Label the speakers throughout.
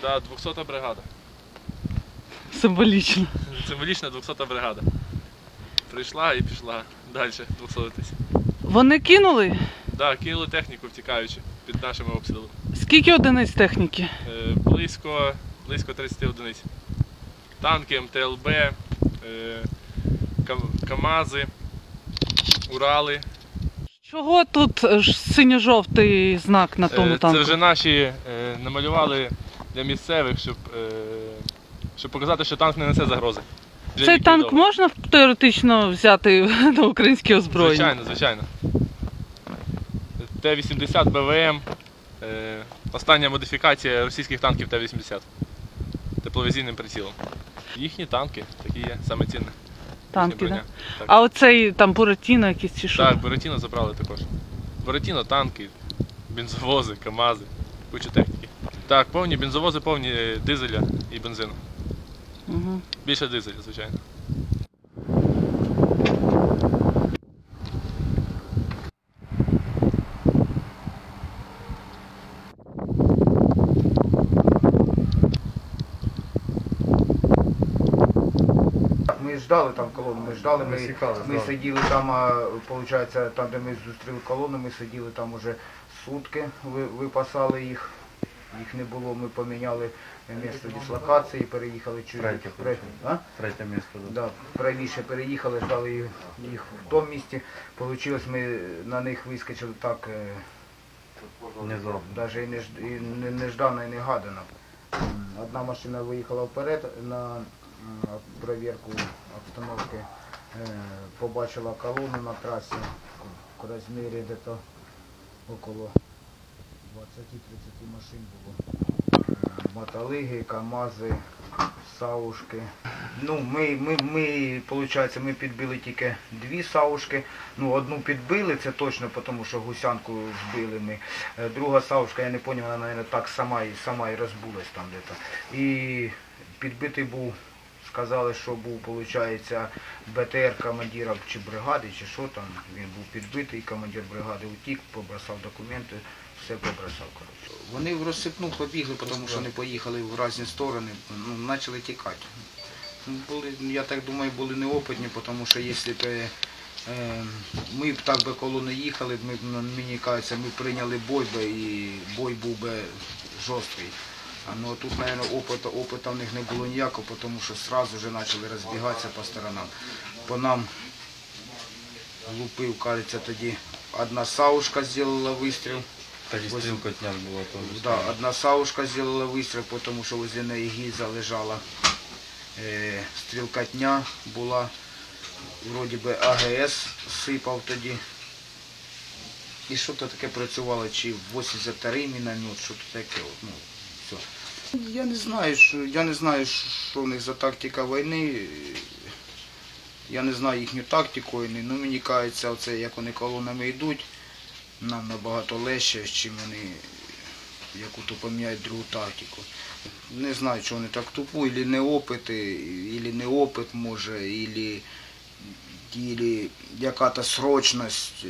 Speaker 1: Да, 200-та бригада.
Speaker 2: Символічно.
Speaker 1: Символічна 200-та бригада. Прийшла і пішла далі 200-тись.
Speaker 2: Вони кинули?
Speaker 1: Так, да, кинули техніку втікаючи під нашими обстрілами.
Speaker 2: Скільки одиниць техніки?
Speaker 1: Близько 30 одиниць. Танки, МТЛБ, КАМАЗи, Урали.
Speaker 2: Чого тут синьо-жовтий знак на тому танку?
Speaker 1: Це вже наші намалювали для місцевих, щоб показати, що танк не несе загрози.
Speaker 2: Цей танк можна теоретично взяти на українське озброєння?
Speaker 1: Звичайно, звичайно. Т-80 БВМ, остання модифікація російських танків Т-80 тепловізійним прицілом. Їхні танки, такі є, саме цінне.
Speaker 2: Танки, так? А оцей там Буратіно якийсь чи що?
Speaker 1: Так, Буратіно забрали також. Буратіно, танки, бензовози, КАМАЗи, кучу техніки. Так, повні бензовози, повні дизеля і бензину.
Speaker 2: Угу.
Speaker 1: Більше дизеля, звичайно.
Speaker 3: Ми ждали там колону, ми сиділи там, виходить, там, де ми зустріли колону, ми сиділи там уже сутки, випасали їх. Їх не було, ми поміняли місце дислокації, переїхали чуть
Speaker 4: Третє місце.
Speaker 3: Да, правіше переїхали, ждали їх в тому місці. Получилось, ми на них вискочили так, навіть і неждано, і негадано. Одна машина виїхала вперед на перевірку обстановки, побачила колону на трасі в розмірі десь около 20-30 машин було. Мотолиги, КАМАЗи, саушки. Ну, виходить, ми підбили тільки 2 саушки. Ну, одну підбили, це точно, тому що гусянку збили ми. Друга саушка, я не зрозумів, вона, мабуть, так сама і розбулась там десь. І підбитий був, сказали, що був, виходить, БТР командира чи бригади, чи що там. Він був підбитий, командир бригади утік, побросав документи. Все побросав, коротше. Вони в розсипну побігли, тому що вони поїхали в різні сторони, почали тікати. Я так думаю, були неопитні, тому що якщо б ми б так би коло їхали, мені кажеться, ми прийняли бой би і бой був би жорсткий. Ну тут, мабуть, опиту в них не було ніякого, тому що одразу вже почали розбігатися по сторонам. По нам лупив, кажеться, тоді одна саушка зробила вистріл.
Speaker 4: Стрілкотня була теж.
Speaker 3: Да, одна саушка зробила вистріл, тому що возле неї гільза лежала. Стрілкотня була, вроді би АГС сипав тоді. І що то таке працювало, чи 82-й міномет, що то таке. Ну, все. Я не знаю, що в них за тактика війни. Я не знаю їхню тактику війни, але мені кажеться, оце, як вони колонами йдуть, нам набагато легше, чим вони яку-то поміняють другу тактику. Не знаю, чи вони так тупо, або не опит може, або яка-то срочність,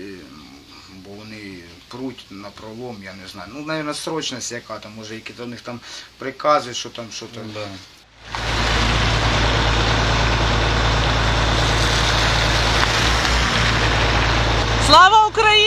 Speaker 3: бо вони пруть на пролом, я не знаю. Ну, мабуть, срочність яка-то, може, які-то у них там прикази, що там, що там.
Speaker 4: Да.
Speaker 2: Слава Україні!